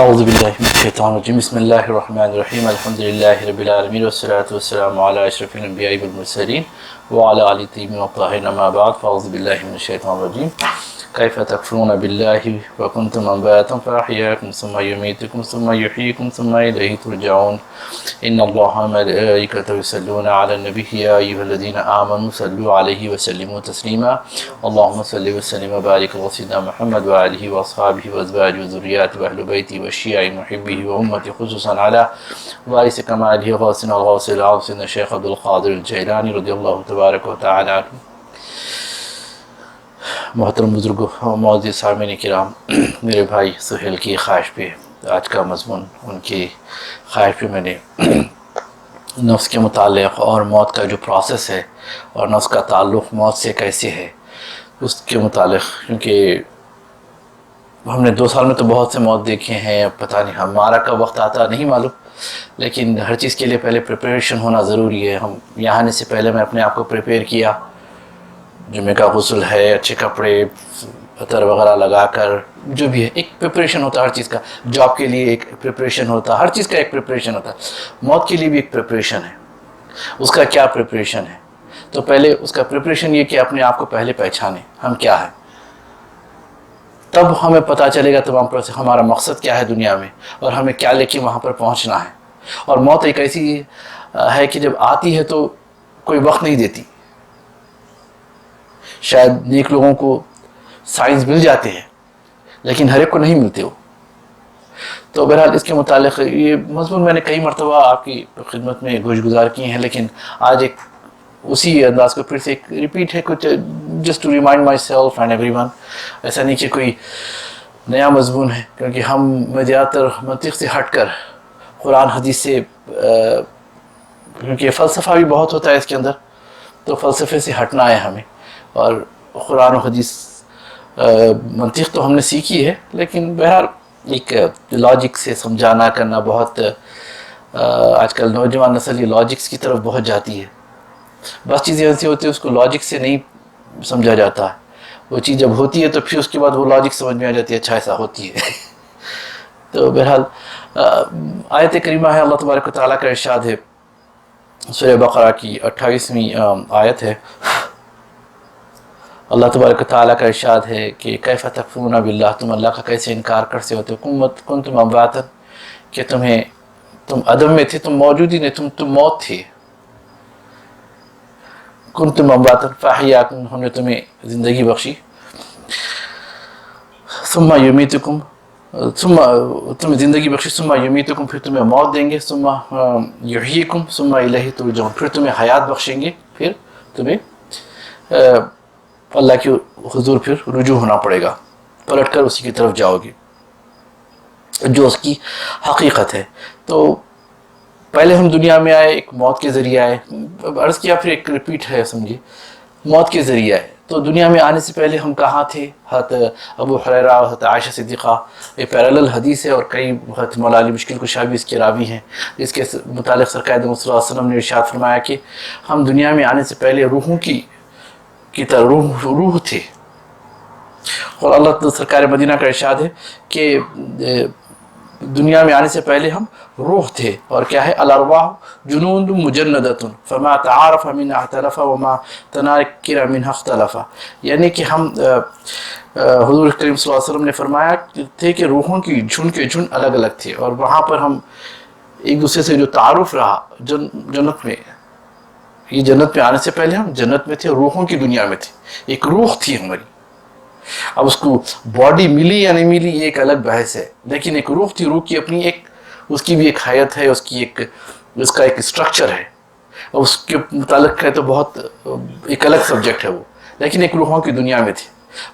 اعوذ باللہ من الشیطان الرجیم بسم اللہ الرحمن الرحیم الحمدللہ رب العالمین والصلاة والسلام علی اشرف الانبیاء والمرسلین وعلی آلہ الطیبین الطاہرین اما بعد فاعوذ باللہ من الشیطان الرجیم کیف تکفرون باللہ وکنتم امواتا فاحیاکم ثم یمیتکم ثم یحییکم ثم الیہ ترجعون ان اللہ ملائکتہ یصلون علی النبی یا ایھا الذین آمنوا صلوا علیہ وسلموا تسلیما اللہم صل وسلم وبارک علی سیدنا محمد وآلہ واصحابہ وازواجہ وذریاتہ واہل بیتہ وشیعہ محبہ وامتہ خصوصا علی وارث کمالہ غوثنا الغوث العوث شیخ عبد القادر الجیلانی رضی اللہ تبارک و تعالی عنہ۔ محترم بزرگوں، معزز سامعین کرام، میرے بھائی سہیل کی خواہش پہ آج کا مضمون، ان کی خواہش پہ میں نے نفس کے متعلق اور موت کا جو پروسیس ہے اور نفس کا تعلق موت سے کیسے ہے اس کے متعلق، کیونکہ ہم نے 2 سال میں تو بہت سے موت دیکھے ہیں، پتہ نہیں ہمارا کب وقت آتا نہیں معلوم، لیکن ہر چیز کے لیے پہلے پریپریشن ہونا ضروری ہے۔ ہم یہاں آنے سے پہلے میں اپنے آپ کو پریپیئر کیا، جمعہ کا غسل ہے، اچھے کپڑے عطر وغیرہ لگا کر، جو بھی ہے ایک پریپریشن ہوتا ہے ہر چیز کا۔ جاب کے لیے ایک پریپریشن ہوتا ہے، ہر چیز کا ایک پریپریشن ہوتا ہے، موت کے لیے بھی ایک پریپریشن ہے۔ اس کا کیا پریپریشن ہے؟ تو پہلے اس کا پریپریشن یہ کہ اپنے آپ کو پہلے پہچانے ہم کیا ہیں، تب ہمیں پتہ چلے گا تمام پر سے ہمارا مقصد کیا ہے دنیا میں اور ہمیں کیا لے کے وہاں پر پہنچنا ہے۔ اور موت ایک ایسی ہے کہ جب آتی ہے تو کوئی وقت نہیں دیتی۔ شاید نیک لوگوں کو سائنس مل جاتے ہیں لیکن ہر ایک کو نہیں ملتے ہو۔ تو بہرحال اس کے متعلق یہ مضمون میں نے کئی مرتبہ آپ کی خدمت میں گوش گزار کیے ہیں، لیکن آج ایک اسی انداز کو پھر سے ایک ریپیٹ ہے، کچھ just to remind myself and everyone. ایسا نہیں کہ کوئی نیا مضمون ہے، کیونکہ میں زیادہ تر منطق سے ہٹ کر قرآن حدیث سے، کیونکہ فلسفہ بھی بہت ہوتا ہے اس کے اندر، تو فلسفے سے ہٹنا ہے ہمیں۔ اور قرآن و حدیث منطق تو ہم نے سیکھی ہے، لیکن بہرحال ایک لاجک سے سمجھانا کرنا بہت، آج کل نوجوان نسل یہ لاجکس کی طرف بہت جاتی ہے۔ بس چیزیں ایسی ہوتی ہیں اس کو لاجک سے نہیں سمجھا جاتا ہے، وہ چیز جب ہوتی ہے تو پھر اس کے بعد وہ لاجک سمجھ میں آ جاتی ہے، اچھا ایسا ہوتی ہے۔ تو بہرحال آیت کریمہ ہے، اللہ تبارک و تعالیٰ کا ارشاد ہے، سورہ بقرہ کی 28ویں آیت ہے۔ اللہ تبارک و تعالیٰ کا ارشاد ہے کہ کیف تکفرون باللہ، تم اللہ کا کیسے انکار کرتے ہوتے ہو، کنتم امواتا، کہ تم عدم میں تھے، تم موجود ہی نہیں، تم موت تھے۔ کنتم امواتا فاحیاکم، ہم نے تمہیں زندگی بخشی، ثم یمیتکم، تمہیں زندگی بخشی، ثم یمیتکم، پھر تمہیں موت دیں گے، ثم یحییکم ثم الیہ ترجعون، پھر تمہیں حیات بخشیں گے، پھر تمہیں اللہ کے حضور پھر رجوع ہونا پڑے گا، پلٹ کر اسی کی طرف جاؤ گے جو اس کی حقیقت ہے۔ تو پہلے ہم دنیا میں آئے، ایک موت کے ذریعے آئے، عرض کیا پھر ایک ریپیٹ ہے، سمجھے، موت کے ذریعے آئے۔ تو دنیا میں آنے سے پہلے ہم کہاں تھے؟ حضرت ابو ہریرہ اور حضرت عائشہ صدیقہ، یہ پیرالل حدیث ہے، اور کئی حضرت مولا علی مشکل کشا بھی اس کے راوی ہیں۔ اس کے متعلق سرکار صلی اللہ علیہ وسلم نے ارشاد فرمایا کہ ہم دنیا میں آنے سے پہلے روحوں کی طرح روح تھے، اور اللہ سرکار مدینہ کا ارشاد ہے کہ دنیا میں آنے سے پہلے ہم روح تھے، اور کیا ہے، الارواح جنود مجندۃ فما تعارف منها اختلف وما تناکر منها اختلف، یعنی کہ ہم حضور کریم صلی اللہ علیہ وسلم نے فرمایا تھے کہ روحوں کی جھنڈ کے جھنڈ الگ الگ تھے، اور وہاں پر ہم ایک دوسرے سے جو تعارف رہا جنت میں، یہ جنت میں آنے سے پہلے ہم جنت میں تھے، روحوں کی دنیا میں تھے، ایک روح تھی ہماری۔ اب اس کو باڈی ملی یا نہیں ملی یہ ایک الگ بحث ہے، لیکن ایک روح تھی، روح کی اپنی ایک، اس کی بھی ایک حیت ہے، اس کا ایک اسٹرکچر ہے، اور اس کے متعلق ہے تو بہت ایک الگ سبجیکٹ ہے وہ، لیکن ایک روحوں کی دنیا میں تھی۔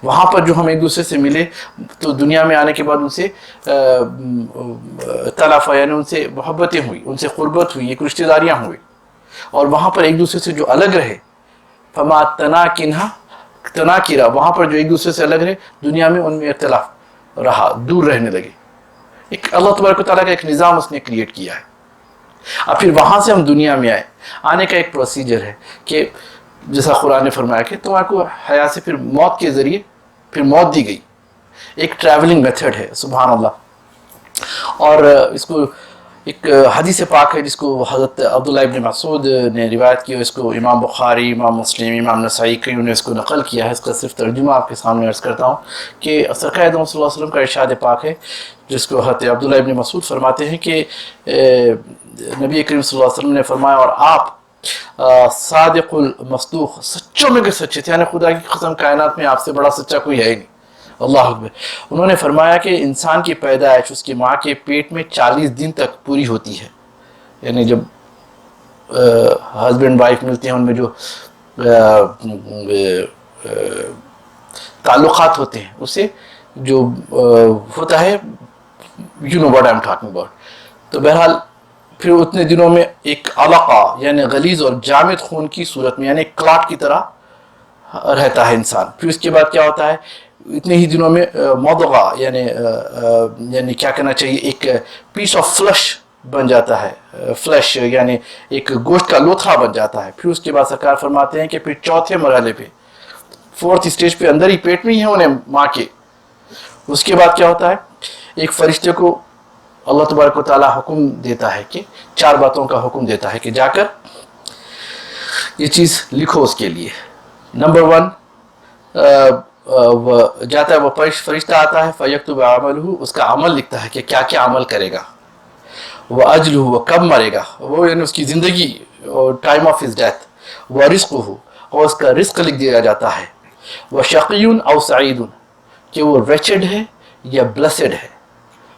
وہاں پر جو ہم ایک دوسرے سے ملے تو دنیا میں آنے کے بعد ان سے تلافہ، یعنی ان سے محبتیں ہوئی، ان سے قربت ہوئی، ایک رشتہ داریاں ہوئی، اور وہاں پر ایک دوسرے سے جو الگ رہے، فما تناکرا، وہاں پر جو ایک دوسرے سے الگ رہے، دنیا میں ان میں اختلاف رہا، دور رہنے لگے۔ ایک اللہ تبارک و تعالیٰ کا ایک نظام اس نے کریٹ کیا ہے۔ اب پھر وہاں سے ہم دنیا میں آئے، آنے کا ایک پروسیجر ہے کہ جیسا قرآن نے فرمایا کہ تمہارے کو حیات سے پھر موت کے ذریعے پھر موت دی گئی، ایک ٹریولنگ میتھڈ ہے، سبحان اللہ۔ اور اس کو ایک حدیث پاک ہے جس کو حضرت عبداللہ ابن مسعود نے روایت کی، اس کو امام بخاری، امام مسلم، امام نسائی کئیوں نے اس کو نقل کیا ہے. اس کا صرف ترجمہ آپ کے سامنے عرض کرتا ہوں کہ سرکار دو صلی اللہ علیہ وسلم کا ارشاد پاک ہے جس کو حضرت عبداللہ ابن مسعود فرماتے ہیں کہ نبی کریم صلی اللہ علیہ وسلم نے فرمایا اور آپ صادق المصدوق، سچوں میں کے سچے تھے، یعنی خدا کی قسم کائنات میں آپ سے بڑا سچا کوئی ہے نہیں. اللہ اکبر. انہوں نے فرمایا کہ انسان کی پیدائش اس کی ماں کے پیٹ میں 40 دن تک پوری ہوتی ہے. یعنی جب ہسبینڈ وائف ملتے ہیں ان میں جو تعلقات ہوتے ہیں اسے جو ہوتا ہے you know what I am talking about. تو بہرحال پھر اتنے دنوں میں ایک علقہ یعنی غلیظ اور جامد خون کی صورت میں یعنی کلاٹ کی طرح رہتا ہے انسان. پھر اس کے بعد کیا ہوتا ہے اتنے ہی دنوں میں مضغہ یعنی کیا کہنا چاہیے ایک پیس آف فلش بن جاتا ہے، فلیش یعنی ایک گوشت کا لوتھڑا بن جاتا ہے. پھر اس کے بعد سرکار فرماتے ہیں کہ پھر چوتھے مرحلے پہ، فورتھ اسٹیج پہ اندر ہی پیٹ میں ہی انہیں ماں کے. اس کے بعد کیا ہوتا ہے ایک فرشتے کو اللہ تبارک و تعالیٰ حکم دیتا ہے کہ 4 باتوں کا حکم دیتا ہے کہ جا کر یہ چیز لکھو اس کے لیے. نمبر 1 جاتا ہے وہ فرشتہ آتا ہے فیکتب عملہ، اس کا عمل لکھتا ہے کہ کیا کیا عمل کرے گا. وہ اجلہ، وہ کب مرے گا، وہ یعنی اس کی زندگی اور ٹائم آف ہز ڈیتھ. وہ رزقہ، اور اس کا رزق لکھ دیا جاتا ہے. وہ شقی او سعید، کہ وہ ریچڈ ہے یا بلسڈ ہے،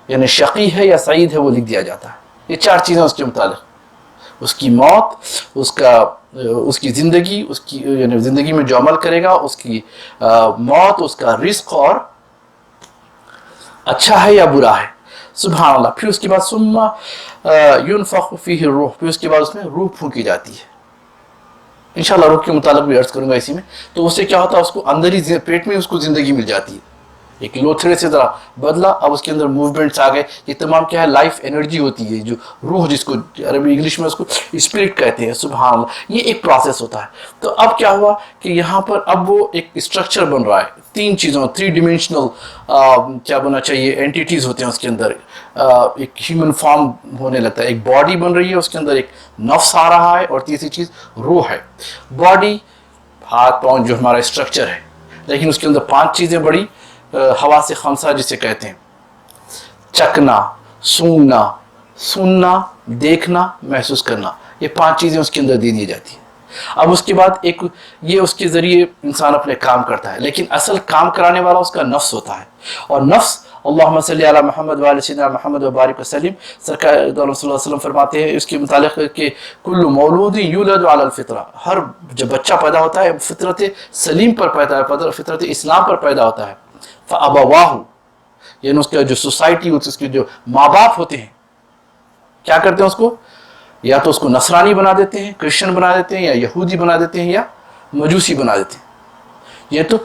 یعنی شقی ہے یا سعید ہے وہ لکھ دیا جاتا ہے. یہ 4 چیزیں اس کے متعلق، اس کی موت، اس کی زندگی، اس کی یعنی زندگی میں جو عمل کرے گا، اس کی موت، اس کا رزق، اور اچھا ہے یا برا ہے. سبحان اللہ. پھر اس کے بعد ثم ينفخ فیہ الروح، پھر اس کے بعد اس میں روح پھونکی جاتی ہے. انشاءاللہ روح کے متعلق بھی عرض کروں گا اسی میں. تو اس سے کیا ہوتا ہے اس کو اندر ہی پیٹ میں اس کو زندگی مل جاتی ہے. ایک لوتھڑے سے ذرا بدلا، اب اس کے اندر موومنٹس آ گئے. یہ تمام کیا ہے لائف انرجی ہوتی ہے، جو روح جس کو عربی انگلش میں اس کو اسپرٹ کہتے ہیں. سبحان اللہ. یہ ایک پروسیس ہوتا ہے. تو اب کیا ہوا کہ یہاں پر اب وہ ایک اسٹرکچر بن رہا ہے 3 چیزوں 3 ڈیمینشنل کیا بننا چاہیے اینٹیٹیز ہوتے ہیں اس کے اندر. ایک ہیومن فارم ہونے لگتا ہے، ایک باڈی بن رہی ہے، اس کے اندر ایک نفس آ رہا ہے، اور تیسری چیز روح ہے. باڈی ہاتھ پاؤں جو ہمارا اسٹرکچر ہے، لیکن اس کے اندر 5 چیزیں بڑی حواس خمسہ جسے کہتے ہیں: چکنا، سونگنا، سننا، دیکھنا، محسوس کرنا. یہ 5 چیزیں اس کے اندر دے دی جاتی ہیں. اب اس کے بعد ایک یہ اس کے ذریعے انسان اپنے کام کرتا ہے، لیکن اصل کام کرانے والا اس کا نفس ہوتا ہے. اور نفس اللہم صلی علی محمد وعلی سیدنا محمد وبارک وسلم، سرکار صلی اللہ علیہ وسلم فرماتے ہیں اس کے متعلق کہ کل مولود یولد علی الفطرہ، ہر جب بچہ پیدا ہوتا ہے فطرت سلیم پر پیدا ہے، فطرت اسلام پر پیدا ہوتا ہے. فَأَبَوَاهُ، یعنی اس کا جو سوسائٹی ہوتی ہے، اس کے جو ماں باپ ہوتے ہیں کیا کرتے ہیں اس کو یا تو اس کو نصرانی بنا دیتے ہیں، کرسچن بنا دیتے ہیں، یا یہودی بنا دیتے ہیں، یا مجوسی بنا دیتے ہیں. یہ تو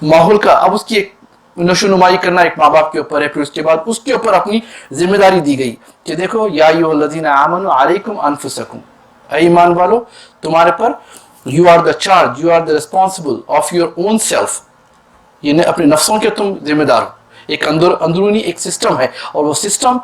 ماحول کا اب اس کی ایک نشو نمائی کرنا ایک ماں باپ کے اوپر ہے. پھر اس کے بعد اس کے اوپر اپنی ذمہ داری دی گئی کہ دیکھو یا ایھا الذین آمنوا علیکم انفسکم، اے ایمان والو تمہارے پر you are the charge, you are the responsible of your own self, یعنی اپنے نفسوں کے تم ذمہ دار ہو. ایک اندرونی ایک سسٹم ہے، اور وہ سسٹم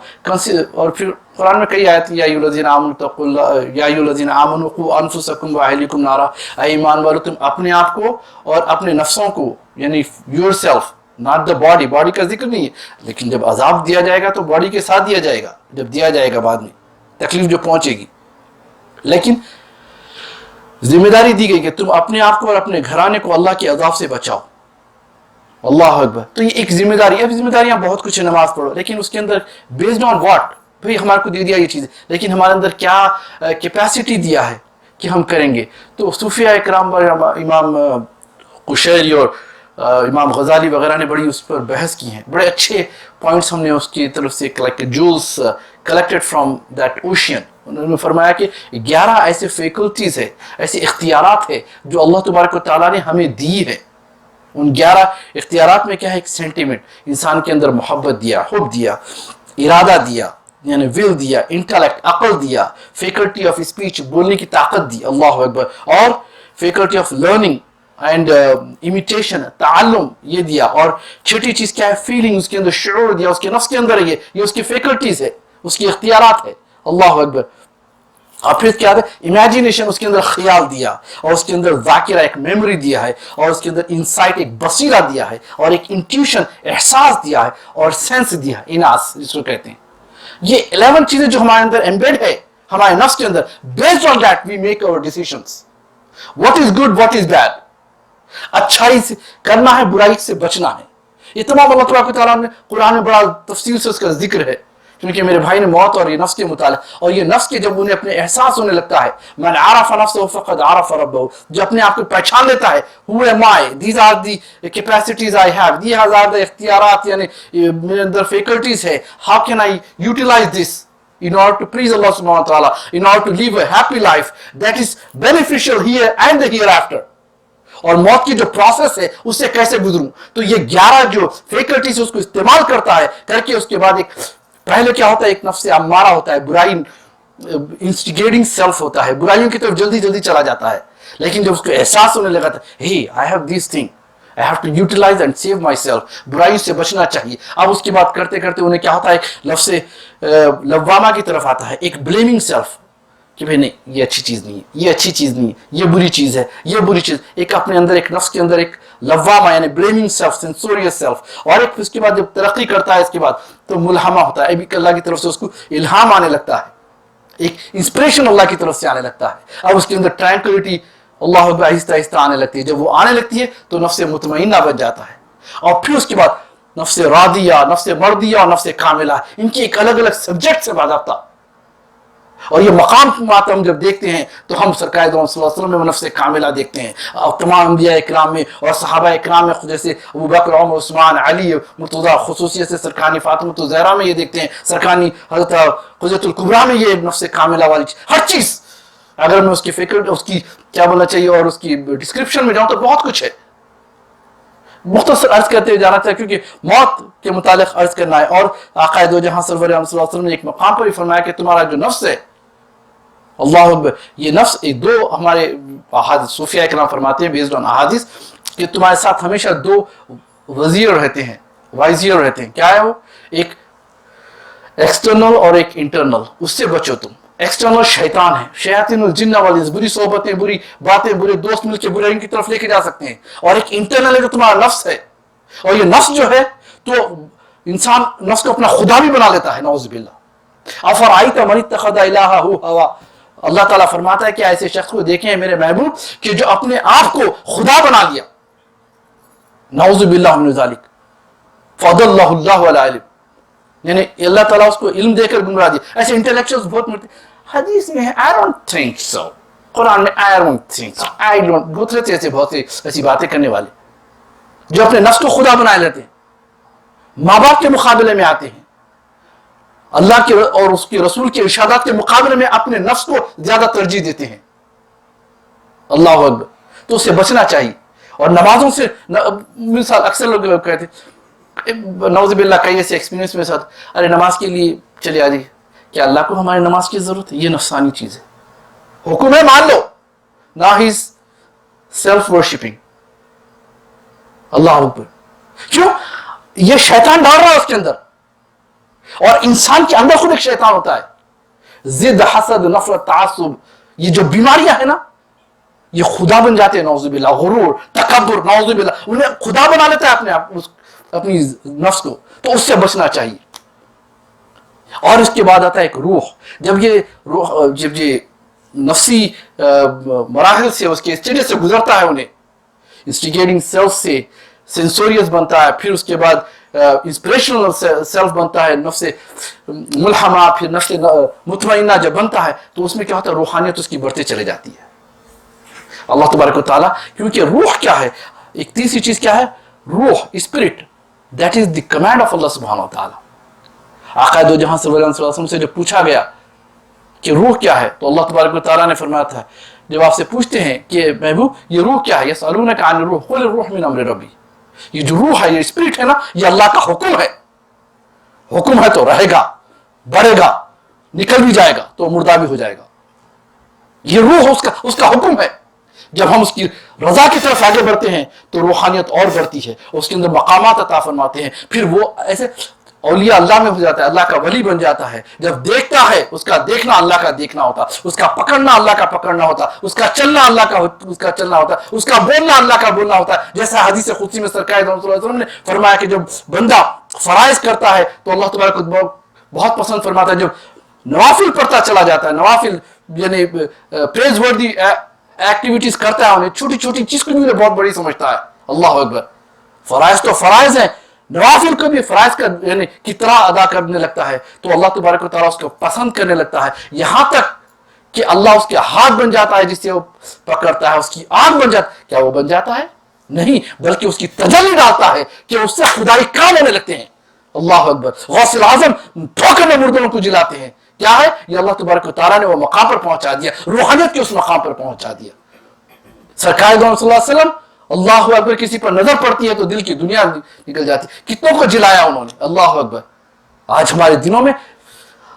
اور پھر قرآن میں کئی آیت یا ایھا الذین آمنوا اتقوا اللہ یا ایھا الذین آمنوا قوا انفسکم واہلیکم نارا، اے ایمان والو تم اپنے آپ کو اور اپنے نفسوں کو، یعنی your self, not the body, body کا ذکر نہیں ہے، لیکن جب عذاب دیا جائے گا تو باڈی کے ساتھ دیا جائے گا، جب دیا جائے گا بعد میں تکلیف جو پہنچے گی. لیکن ذمہ داری دی گئی کہ تم اپنے آپ کو اور اپنے گھرانے کو اللہ کے عذاب سے بچاؤ. اللہ اکبر. تو یہ ایک ذمہ داری ہے. اب ذمہ داریاں بہت کچھ ہے، نماز پڑھو، لیکن اس کے اندر بیسڈ آن واٹ، بھئی ہمارے کو دے دیا یہ چیزیں، لیکن ہمارے اندر کیا کیپیسٹی دیا ہے کہ ہم کریں گے. تو صوفیاء اکرام امام قشیری اور امام غزالی وغیرہ نے بڑی اس پر بحث کی ہیں. بڑے اچھے پوائنٹس ہم نے اس کی طرف سے jewels collected from that ocean. انہوں نے فرمایا کہ 11 ایسے فیکلٹیز ہے، ایسے اختیارات ہے جو اللہ تبارک و تعالیٰ نے ہمیں دی ہے. ان 11 اختیارات میں کیا ہے؟ ایک سینٹیمنٹ، انسان کے اندر محبت دیا، حب دیا، ارادہ دیا یعنی ول دیا، انٹلیکٹ عقل دیا، فیکلٹی آف اسپیچ بولنے کی طاقت دی، اللہ اکبر، اور faculty of learning and imitation تعلم یہ دیا، اور چھٹی چیز کیا ہے؟ فیلنگ، اس کے اندر شعور دیا، اس کے نفس کے اندر یہ اس کی فیکلٹیز ہے. اس کی اختیارات ہے. اللہ اکبر. اور پھر کیا ہے, امیجینیشن, اس کے اندر خیال دیا, اور اس کے اندر ذاکرہ ایک میموری دیا ہے, اور اس کے اندر انسائٹ ایک بصیرہ دیا ہے, اور ایک انٹیوشن احساس دیا ہے, اور سینس دیا ہے, اناس جس کو کہتے ہیں. یہ 11 چیزیں جو ہمارے اندر ایمبیڈ ہے ہمارے نفس کے اندر, based on that we make our decisions. What is good, what is bad, اچھائی سے کرنا ہے, برائی سے بچنا ہے. یہ تمام اللہ تبارک و تعالیٰ نے قرآن میں بڑا تفصیل سے اس کا ذکر ہے. کیونکہ میرے بھائی نے موت اور یہ نفس کے متعلق, اور یہ نفس کے جب انہیں اپنے احساس ہونے لگتا ہے, من عرف نفسه فقد عرف ربه, جو اپنے آپ کو پہچان لیتا ہے, who am I, these are the capacities I have, these are the اختیارات, یعنی میرے اندر فیکلٹیز ہے, how can I utilize this in order to please Allah subhanahu wa ta'ala, in order to live a happy life that is beneficial here and the hereafter. اور موت کی جو process ہے اس سے کیسے گزروں. تو یہ 11 جو فیکلٹیز اس کو استعمال کرتا ہے, کر کے اس کے بعد ایک پہلے کیا ہوتا ہے, ایک نفس امارہ ہوتا ہے, برائی انسٹیگیٹنگ سیلف ہوتا ہے, برائیوں کی طرف جلدی جلدی چلا جاتا ہے. لیکن جب اس کو احساس ہونے لگا تھا, hey I have this thing, I have to utilize and save myself, برائیوں سے بچنا چاہیے. اب اس کی بات کرتے کرتے انہیں کیا ہوتا ہے, ایک لفظ لوامہ کی طرف آتا ہے, ایک بلیمنگ سیلف, کہ بھئی نہیں یہ اچھی چیز نہیں ہے, یہ اچھی چیز نہیں ہے, یہ بری چیز ہے, یہ بری چیز. ایک اپنے اندر ایک نفس کے اندر ایک لوامہ یعنی بلیمنگ سیلف, سینسوریس سیلف. اور ایک اس کے بعد جب ترقی کرتا ہے اس کے بعد تو ملہمہ ہوتا ہے, ابھی اللہ کی طرف سے اس کو الہام آنے لگتا ہے, ایک انسپریشن اللہ کی طرف سے آنے لگتا ہے. اب اس کے اندر ٹرینکولیٹی اللہ اکبر آہستہ آہستہ آنے لگتی ہے. جب وہ آنے لگتی ہے تو نفس مطمئنہ بن جاتا ہے. اور پھر اس کے بعد نفس راضیہ, نفس مرضیہ اور نفس کاملہ, ان کی ایک الگ الگ سبجیکٹ سے باضابطہ. اور یہ مقام ہم جب دیکھتے ہیں تو ہم سرکار دو صلی اللہ علیہ وسلم میں نفس کاملہ دیکھتے ہیں, اور تمام انبیاء اکرام میں اور صحابہ اکرام میں, خود جیسے ابو بکر, عمر, عثمان, علی, مرتضیٰ, خصوصیت سے سرکانی فاطمہ الزہرا میں یہ دیکھتے ہیں, سرکانی حضرت قدرۃ الکبریٰ میں یہ نفس کاملہ والی ہر چیز. اگر میں اس کی فکر, اس کی کیا بولنا چاہیے, اور اس کی ڈسکرپشن میں جاؤں تو بہت کچھ ہے. مختصر عرض کرتے جانا چاہیے کیونکہ موت کے متعلق عرض کرنا ہے. اور آقا دو جہاں سرور صلی اللہ علیہ وسلم نے ایک مقام پر ہی فرمایا کہ تمہارا جو نفس ہے, اللہ اکبر, یہ نفس, ایک دو ہمارے صوفیہ اکرام فرماتے ہیں بیسڈ آن احادیث کہ تمہارے ساتھ ہمیشہ 2 وزیر رہتے ہیں, وائزیر رہتے ہیں. کیا ہے وہ, ایک ایکسٹرنل اور ایک انٹرنل. اس سے بچو تم. ایکسٹرنل شیطان ہے, شیاطین الجن والانس, بری صحبتیں, بری باتیں, برے دوست مل کے برائیوں کی طرف لے کے جا سکتے ہیں. اور ایک انٹرنل ہے جو تمہارا نفس ہے, اور یہ نفس جو ہے تو انسان نفس کو اپنا خدا بھی بنا لیتا ہے, نعوذ باللہ. افرأیت من اتخذ الہہ ہوا, اللہ تعالیٰ فرماتا ہے کہ ایسے شخص کو دیکھیں میرے محبوب کہ جو اپنے آپ کو خدا بنا لیا, نعوذ باللہ من ذالک, فضلہ اللہ علی علم, یعنی اللہ تعالیٰ اس کو علم دے کر گمراہ دیا. ایسے انٹلیکچوئلز بہت ملتے حدیث میں ہے, I don't think so, قرآن میں I don't think so, I don't, بہت رہتے ایسے, بہت سی ایسی باتیں کرنے والے جو اپنے نفس کو خدا بنائے لیتے ہیں, ماں باپ کے مقابلے میں آتے ہیں, اللہ کے اور اس کے رسول کے ارشادات کے مقابلے میں اپنے نفس کو زیادہ ترجیح دیتے ہیں. اللہ اکبر. تو اس سے بچنا چاہیے. اور نمازوں سے مثال اکثر لوگ کہتے ہیں, نعوذ باللہ کئی ایسے ایکسپیرینس میرے ساتھ, ارے نماز کے لیے چلے آ جائیے, کیا اللہ کو ہماری نماز کی ضرورت ہے؟ یہ نفسانی چیز ہے, حکم ہے مان لو, نہ ہی سیلف ورشپنگ. اللہ اکبر. کیوں؟ یہ شیطان ڈال رہا ہے اس کے اندر, اور انسان کے اندر خود ایک شیطان ہوتا ہے, ضد, حسد, نفرت, تعصب, یہ جو بیماریاں ہیں نا یہ خدا بن جاتے ہیں, نعوذ باللہ. غرور, تکبر, نعوذ باللہ, انہیں خدا بنا لیتا ہے اپنے آپ, اپنی نفس کو. تو اس سے بچنا چاہیے. اور اس کے بعد آتا ہے ایک روح. جب یہ نفسی مراحل سے, اس کے اسٹیجز سے گزرتا ہے, انہیں انسٹیگیٹنگ سیلف سے سینسوریس بنتا ہے, پھر اس کے بعد انسپریشنل سیلف بنتا ہے, نفس ملہمہ, پھر نفس مطمئنہ جب بنتا ہے تو اس میں کیا ہوتا ہے, روحانیت اس کی بڑھتے چلے جاتی ہے. اللہ تبارک و تعالیٰ, کیونکہ روح کیا ہے, ایک تیسری چیز کیا ہے, روح, spirit, that is the command of اللہ سبحانہ و تعالیٰ. آقا دو جہاں صلی اللہ علیہ وسلم سے جب پوچھا گیا کہ روح کیا ہے تو اللہ تبارک و تعالیٰ نے فرمایا تھا, جب آپ سے پوچھتے ہیں کہ محبوب یہ روح کیا ہے, یسألونک عن الروح قل الروح من امر ربی, یہ جو روح ہے, یہ اسپرٹ ہے نا, یہ اللہ کا حکم ہے. حکم ہے تو رہے گا, بڑھے گا, نکل بھی جائے گا تو مردہ بھی ہو جائے گا. یہ روح اس کا حکم ہے. جب ہم اس کی رضا کی طرف آگے بڑھتے ہیں تو روحانیت اور بڑھتی ہے, اس کے اندر مقامات عطا فرماتے ہیں. پھر وہ ایسے, اولیاء اللہ میں ہو جاتا ہے, اللہ کا ولی بن جاتا ہے. جب دیکھتا ہے اس کا دیکھنا اللہ کا دیکھنا ہوتا, اس کا پکڑنا اللہ کا پکڑنا ہوتا, اس کا چلنا اللہ کا اس کا چلنا ہوتا, اس کا بولنا اللہ کا بولنا ہوتا ہے. جیسا حدیث قدسی میں سرکار صلی اللہ علیہ وسلم نے فرمایا کہ جب بندہ فرائض کرتا ہے تو اللہ تبارک کو بہت پسند فرماتا ہے. جب نوافل پڑھتا چلا جاتا ہے, نوافل یعنی پریز وردی ایکٹیویٹیز کرتا ہے, انہیں چھوٹی چھوٹی چیز کو بھی بہت بڑی سمجھتا ہے. اللہ اکبر. فرائض تو فرائض ہیں, نوافل کو بھی فرائض کا یعنی کی طرح ادا کرنے لگتا ہے تو اللہ تبارک و تعالیٰ اس کو پسند کرنے لگتا ہے. یہاں تک کہ اللہ اس کے ہاتھ بن جاتا ہے جس سے وہ پکڑتا ہے, اس کی آنکھ بن جاتا ہے. کیا وہ بن جاتا ہے؟ نہیں, بلکہ اس کی تجلی ڈالتا ہے کہ اس سے خدائی کام ہونے لگتے ہیں. اللہ اکبر. غوث الاعظم ٹھوکر میں مردوں کو جلاتے ہیں. کیا ہے یہ؟ اللہ تبارک و تعالیٰ نے وہ مقام پر پہنچا دیا, روحانیت کے اس مقام پر پہنچا دیا. سرکار صلی اللہ علیہ وسلم اللہ اکبر کسی پر نظر پڑتی ہے تو دل کی دنیا نکل جاتی. کتنوں کو جلایا انہوں نے. اللہ اکبر. آج ہمارے دنوں میں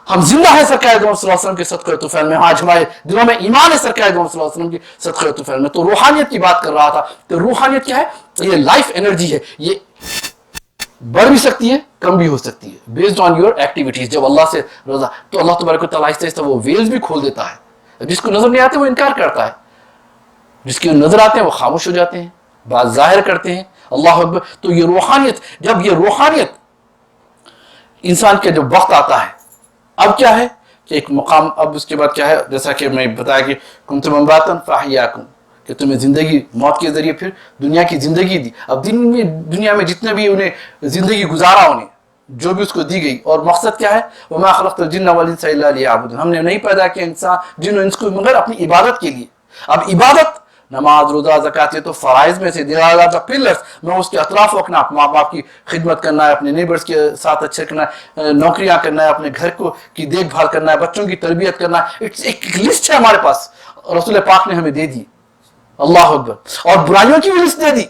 ہم زندہ ہیں سرکار صلی اللہ علیہ وسلم کے صدقہ طفیل میں, آج ہمارے دلوں میں ایمان ہے سرکار صلی اللہ علیہ وسلم کے صدقہ طفیل میں. تو روحانیت کی بات کر رہا تھا. تو روحانیت کیا ہے؟ یہ لائف انرجی ہے, یہ بڑھ بھی سکتی ہے کم بھی ہو سکتی ہے بیسڈ آن یور ایکٹیویٹیز. جب اللہ سے رضا تو اللہ تبارک و تعالیٰ آہستہ آہستہ وہ ویلز بھی کھول دیتا ہے. جس کو نظر نہیں آتے وہ انکار کرتا ہے, جس کی نظر آتے ہیں وہ خاموش ہو جاتے ہیں, بات ظاہر کرتے ہیں. اللہ اکبر. تو یہ روحانیت, جب یہ روحانیت انسان کے جب وقت آتا ہے, اب کیا ہے کہ ایک مقام, اب اس کے بعد کیا ہے, جیسا کہ میں بتایا کہ کنتم امواتن فاحیاکم, کہ تمہیں زندگی موت کے ذریعے پھر دنیا کی زندگی دی. اب دنیا میں جتنے بھی انہیں زندگی گزارا, انہیں جو بھی اس کو دی گئی, اور مقصد کیا ہے؟ وما خلقت الجن والانس الا لیعبدون, ہم نے نہیں پیدا کیا انسان جن و انس کو مگر اپنی عبادت کے لیے. اب عبادت نماز, روزہ, زکات, یہ تو فرائض میں سے پلرز. میں اس کے اطراف رکھنا, ماں باپ کی خدمت کرنا ہے, اپنے نیبرز کے ساتھ اچھے کرنا ہے, نوکریاں کرنا ہے, اپنے گھر کو کی دیکھ بھال کرنا ہے, بچوں کی تربیت کرنا ہے. ایک لسٹ ہے ہمارے پاس, رسول پاک نے ہمیں دے دی. اللہ اکبر. اور برائیوں کی بھی لسٹ دے دی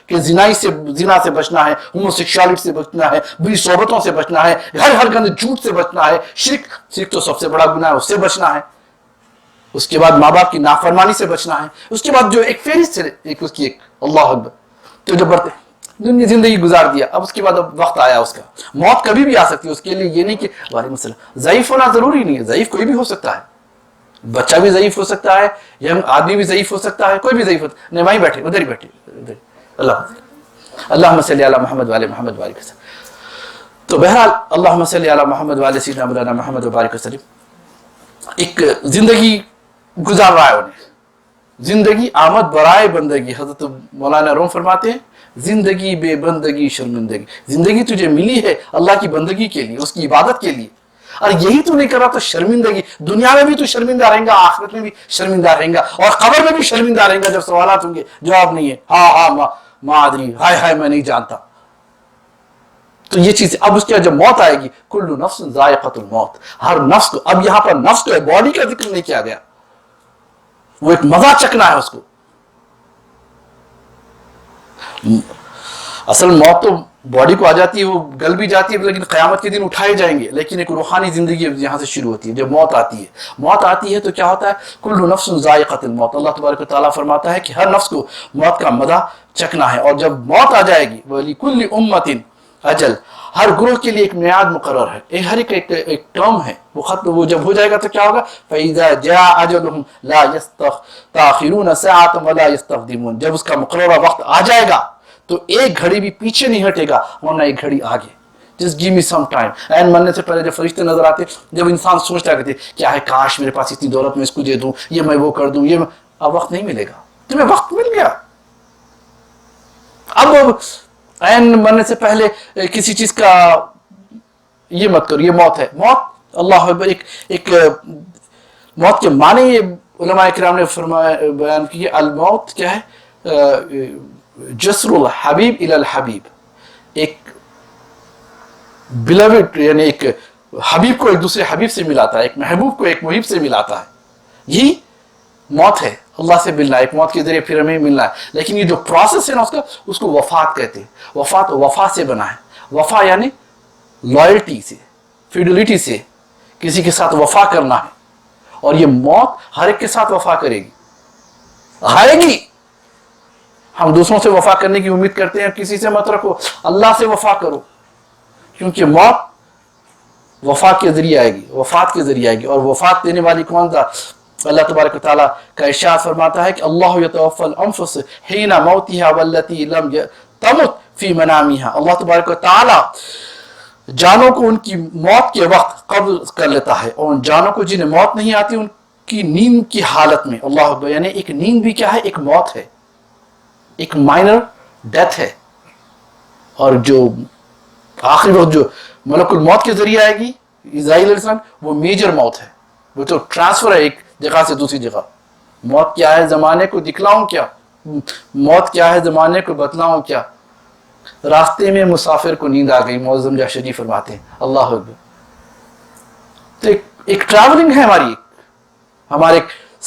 کہ زنا سے بچنا ہے, ہوموسیکشوالٹی سے بچنا ہے, بری صحبتوں سے بچنا ہے, ہر گند جھوٹ سے بچنا ہے, شرک تو سب سے بڑا گناہ ہے, اس سے بچنا ہے. اس کے بعد ماں باپ کی نافرمانی سے بچنا ہے. اس کے بعد جو ایک فہرست ہے اس کی ایک. اللہ اکبر. تو جب بڑھتے دنیا زندگی گزار دیا, اب اس کے بعد اب وقت آیا اس کا. موت کبھی بھی آ سکتی ہے, اس کے لیے یہ نہیں کہ وعلیکم السلام, ضعیف ہونا ضروری نہیں ہے. ضعیف کوئی بھی ہو سکتا ہے, بچہ بھی ضعیف ہو سکتا ہے, ینگ آدمی بھی ضعیف ہو سکتا ہے, کوئی بھی ضعیف ہوتا ہے. نہیں, وہیں بیٹھے, ادھر ہی بیٹھے. اللہم صلی علی محمد وعلی محمد وبارک وسلم. تو بہرحال اللہم صلی علی محمد وعلی سیدنا مولانا محمد وبارک وسلم. ایک زندگی گزار رہا ہے انہیں, زندگی آمد برائے بندگی. حضرت مولانا روم فرماتے ہیں زندگی بے بندگی شرمندگی. زندگی تجھے ملی ہے اللہ کی بندگی کے لیے, اس کی عبادت کے لیے, اور یہی تو نہیں کر رہا تو شرمندگی. دنیا میں بھی تو شرمندہ رہیں گا, آخرت میں بھی شرمندہ رہیں گا, اور قبر میں بھی شرمندہ رہیں گا. جب سوالات ہوں گے جواب نہیں ہے, ہاں ما ادری, ہائے میں نہیں جانتا. تو یہ چیز اب اس کے جب موت آئے گی, کل نفس ذائقۃ الموت, ہر نفس کو. اب یہاں پر نفس تو ہے, باڈی کا ذکر نہیں کیا گیا, وہ ایک مزہ چکنا ہے اس کو. اصل موت تو باڈی کو آ جاتی ہے, وہ گل بھی جاتی ہے, لیکن قیامت کے دن اٹھائے جائیں گے. لیکن ایک روحانی زندگی یہاں سے شروع ہوتی ہے جب موت آتی ہے. موت آتی ہے تو کیا ہوتا ہے؟ کل نفس ذائقۃ الموت. اللہ تبارک و تعالیٰ فرماتا ہے کہ ہر نفس کو موت کا مزہ چکنا ہے. اور جب موت آ جائے گی, وَلِكُلِّ أُمَّةٍ اجل, ہر گروہ کے لیے ایک میعاد مقرر ہے, ہر ایک ٹرم ہے, وہ ختم. وہ جب ہو جائے گا تو کیا ہوگا؟ فَإِذَا جَاءَ أَجَلُهُمْ لَا يَسْتَأْخِرُونَ سَاعَةً وَلَا يَسْتَقْدِمُونَ. جب اس کا مقررہ وقت آ جائے گا تو ایک گھڑی بھی پیچھے نہیں ہٹے گا, ورنہ ایک گھڑی آگے. Just give me some time. And مرنے سے پہلے جب فرشتے نظر آتے, جب انسان سوچتا ہے کیا ہے, کاش میرے پاس اتنی دولت میں اس کو دے دوں, یہ میں وہ کر دوں, یہ میں. اب وقت نہیں ملے گا تمہیں, وقت مل گیا. اب این مرنے سے پہلے کسی چیز کا یہ مت کرو, یہ موت ہے. موت اللہ اکبر. ایک موت کے معنی یہ علماء کرام نے فرمایا, بیان کی, الموت کیا ہے؟ جسر الحبیب الی الحبیب. ایک بلوڈ یعنی ایک حبیب کو ایک دوسرے حبیب سے ملاتا ہے, ایک محبوب کو ایک محب سے ملاتا ہے. یہی موت ہے, اللہ سے ملنا, ایک موت کے ذریعے پھر ہمیں ملنا ہے. لیکن یہ جو پروسیس ہے نا اس کو وفات کہتے ہیں. وفا سے بنا ہے. وفا یعنی لائلٹی سے, فیڈلٹی سے, کسی کے ساتھ وفا کرنا ہے. اور یہ موت ہر ایک کے ساتھ وفا کرے گی, آئے گی. ہم دوسروں سے وفا کرنے کی امید کرتے ہیں, کسی سے مت رکھو, اللہ سے وفا کرو, کیونکہ موت وفات کے ذریعے آئے گی، وفات کے ذریعے آئے گی، اور وفات دینے والی کون تھا؟ اللہ تبارک و تعالیٰ کا ارشاد فرماتا ہے کہ اللہ یتوفی الانفس حین موتها والتی لم تمت فی منامها، اللہ تبارک و تعالیٰ جانوں کو ان کی موت کے وقت قبض کر لیتا ہے، اور ان جانوں کو جنہیں موت نہیں آتی ان کی نیند کی حالت میں۔ اللہ اکبر، یعنی ایک نیند بھی کیا ہے؟ ایک موت ہے، ایک مائنر ڈیتھ ہے، اور جو آخری وقت جو ملک الموت کے ذریعے آئے گی اسرائیل علیہ السلام، وہ میجر موت ہے، وہ تو ٹرانسفر ہے ایک جگہ سے دوسری جگہ۔ موت کیا ہے؟ زمانے کو دکھلاؤں کیا؟ موت کیا ہے؟ زمانے کو بتلاؤں کیا؟ راستے میں مسافر کو نیند آ گئی، معظم جا شریف فرماتے ہیں، اللہ اکبر۔ تو ایک ٹریولنگ ہے ہمارے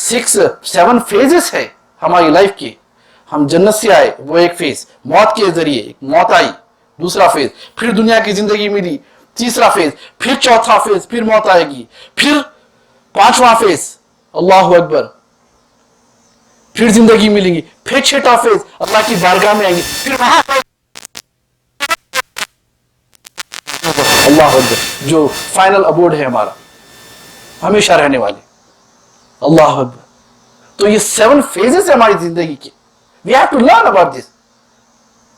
6-7 فیزز ہے ہماری لائف کے۔ ہم جنت سے آئے، وہ ایک فیز، موت کے ذریعے ایک موت آئی، دوسرا فیز، پھر دنیا کی زندگی ملی، تیسرا فیز، پھر چوتھا فیز، پھر موت آئے گی، پھر 5واں فیز، اللہ اکبر، پھر زندگی ملے گی، پھر 6واں فیز اللہ کی بارگاہ میں آئیں گی، پھر وہاں اللہ اکبر جو فائنل ابورڈ ہے ہمارا، ہمیشہ رہنے والے، اللہ اکبر۔ تو یہ 7 فیزز ہے ہماری زندگی کے، we have to learn about this،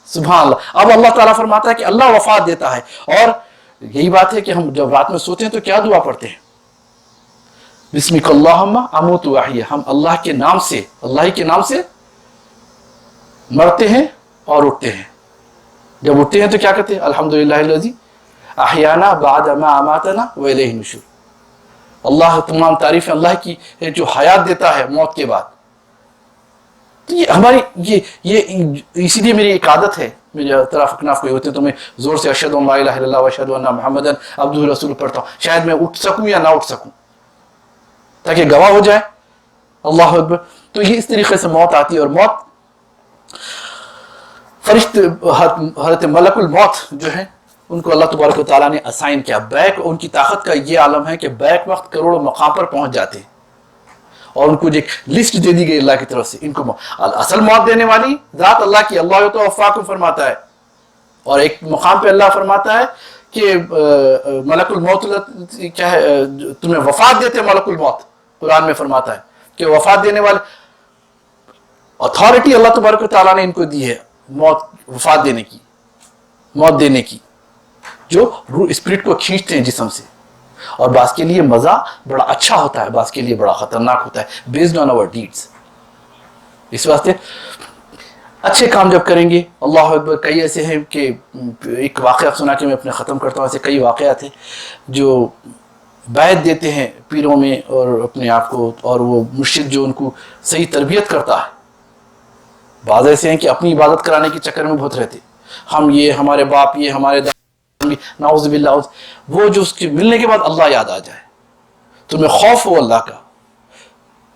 سبحان اللہ۔ اب اللہ تعالیٰ فرماتا ہے کہ اللہ وفات دیتا ہے، اور یہی بات ہے کہ ہم جب رات میں سوتے ہیں تو کیا دعا پڑھتے ہیں؟ بسمک اللہم اموت و احیا، ہم اللہ کے نام سے، اللہ ہی کے نام سے مرتے ہیں اور اٹھتے ہیں۔ جب اٹھتے ہیں تو کیا کہتے ہیں؟ الحمدللہ الذی احیانا بعد ما اماتنا و الیہ النشور، اللہ تمام تعریفیں اللہ کی ہے جو حیات دیتا ہے موت کے بعد۔ تو یہ ہماری یہ اسی لیے میری ایک عادت ہے، میرے اطراف اکناف کوئی ہوتے ہیں تو میں زور سے اشہد ان لا الہ الا اللہ و اشہد ان محمدن عبدہ رسول پڑھتا ہوں، شاید میں اٹھ سکوں یا نہ اٹھ سکوں، تاکہ گواہ ہو جائے، اللہ اکبر۔ تو یہ اس طریقے سے موت آتی ہے، اور موت فرشتے حضرت ملک الموت جو ہیں ان کو اللہ تبارک و تعالیٰ نے اسائن کیا، بیک ان کی طاقت کا یہ عالم ہے کہ بیک وقت کروڑوں مقام پر پہنچ جاتے ہیں، اور ان کو ایک لسٹ دے دی گئی اللہ کی طرف سے، ان کو اصل موت دینے والی ذات اللہ کی، اللہ یتوفاکم فرماتا ہے، اور ایک مقام پہ اللہ فرماتا ہے کہ ملک الموت کیا ہے، تمہیں وفات دیتے ملک الموت، قرآن میں فرماتا ہے کہ وفات دینے والے اتھارٹی اللہ تبارک و تعالیٰ نے ان کو دی ہے، موت وفات دینے کی، موت دینے کی، جو روح اسپرٹ کو کھینچتے ہیں جسم سے، اور بعض کے لیے مزہ بڑا اچھا ہوتا ہے، بعض کے لیے بڑا خطرناک ہوتا ہے، بیسڈ آن آور ڈیڈز۔ اس واسطے اچھے کام جب کریں گے، اللہ اکبر، کئی ایسے ہیں کہ ایک واقعہ سنا کے میں اپنے ختم کرتا ہوں، ایسے کئی واقعات ہیں جو بیعت دیتے ہیں پیروں میں اور اپنے آپ کو، اور وہ مرشد جو ان کو صحیح تربیت کرتا ہے، بعض ایسے ہیں کہ اپنی عبادت کرانے کے چکر میں بہت رہتے، ہم یہ ہمارے باپ یہ ہمارے نعوذ باللہ، وہ جو اس کے ملنے کے بعد اللہ یاد آ جائے، تمہیں خوف ہو اللہ کا،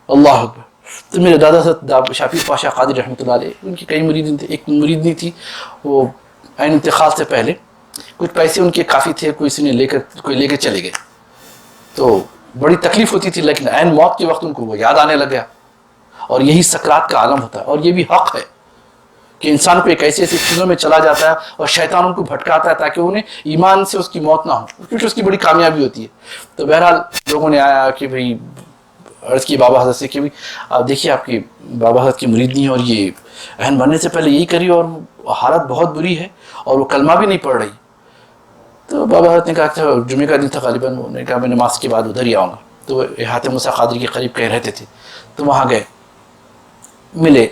اللہ اکبر۔ تو میرے دادا صاحب شافی پاشا قادری رحمۃ اللہ علیہ، ان کی کئی مریدین تھے، ایک مریدنی تھی، وہ عین انتقال سے پہلے کچھ پیسے ان کے کافی تھے، کوئی لے کے چلے گئے، تو بڑی تکلیف ہوتی تھی، لیکن عین موت کے وقت ان کو وہ یاد آنے لگ گیا، اور یہی سکرات کا عالم ہوتا ہے، اور یہ بھی حق ہے کہ انسان کو ایک ایسی چیزوں میں چلا جاتا ہے اور شیطان ان کو بھٹکاتا ہے تاکہ انہیں ایمان سے اس کی موت نہ ہو، کیونکہ اس کی بڑی کامیابی ہوتی ہے۔ تو بہرحال لوگوں نے آیا کہ بھئی عرض کی بابا حضرت سے کہ آپ دیکھیے آپ کی بابا حضرت کی مریدنی ہے، اور یہ اہم بننے سے پہلے یہی کری، اور حالت بہت بری ہے، اور وہ کلمہ بھی نہیں پڑھ رہی۔ تو بابا حضرت نے کہا کہ جمعہ کا دن تھا غالباً، انہوں نے کہا میں نماز کے بعد ادھر ہی آؤں گا، تو وہ احاطہ موسیٰ قادری کے قریب کہیں رہتے تھے، تو وہاں گئے، ملے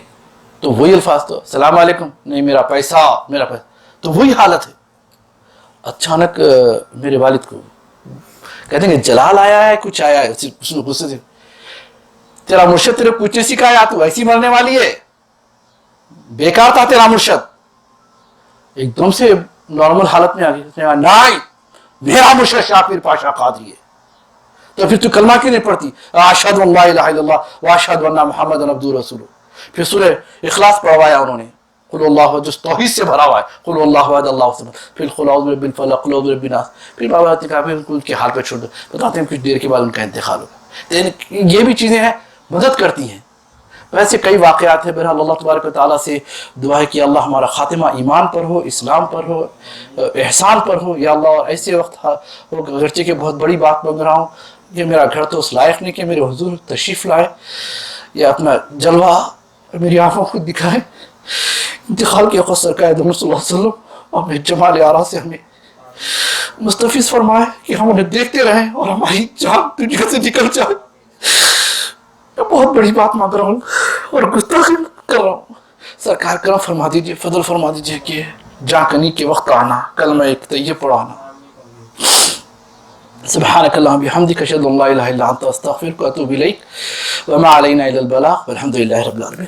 تو وہی الفاظ، تو السلام علیکم، نہیں میرا پیسہ، تو وہی حالت ہے۔ اچانک میرے والد کو کہتے ہیں کہ جلال آیا ہے، کچھ آیا ہے، اس نے غصے سے، تیرا مرشد تیرے کچھ نہیں سکھایا، تو ایسی مرنے والی ہے، بیکار تھا تیرا مرشد۔ ایک دم سے نارمل حالت میں آ گئی، نہیں میرا مرشد شاہ پیر پاشا قادری ہے، تو پھر تو کلمہ کیوں نہیں پڑھتی؟ اشہد ان لا الہ الا اللہ واشہد ان محمد عبدہ رسولہ۔ پھر سورہ اخلاص پڑھوایا انہوں نے، قل اللہ، جو توحید سے بھرا ہوا ہے، قل اللہ احد اللہ الصمد، پھر قل اعوذ برب الفلق، قل اعوذ برب الناس۔ پھر بابا نے کہا پھر ان کے حال پہ چھوڑ دو، بتاتے ہیں کچھ دیر کے بعد ان کا انتقال ہو گیا۔ یہ بھی چیزیں ہیں، مدد کرتی ہیں، ویسے کئی واقعات ہیں. بہرحال اللہ تبارک و تعالیٰ سے دعا ہے کہ اللہ ہمارا خاتمہ ایمان پر ہو، اسلام پر ہو، احسان پر ہو یا اللہ. اور ایسے وقت ہو اگرچہ کہ بہت بڑی بات مانگ رہا ہوں کہ میرا گھر تو اس لائق نہیں کہ میرے حضور تشریف لائے یا اپنا جلوہ میری آنکھوں کو دکھائے. انتقال کے وقت سرکار دو صلی اللہ علیہ وسلم اپنے جمال آرا سے ہمیں مستفیض فرمائے کہ ہم انہیں دیکھتے رہیں اور ہماری جان دنیا سے نکل جائے. میں بہت بڑی بات مانگ رہا ہوں اور گستاخی کر رہا ہوں. سرکار کرم فرما دیجئے، فضل فرما دیجئے کہ جان کنی کے وقت آنا، کلمہ ایک طیب پڑھانا. سبحانک اللہم بحمدک اشہد ان لا الہ الا انت استغفرک واتوب الیک وما علینا الا البلاغ والحمد للہ رب العالمین.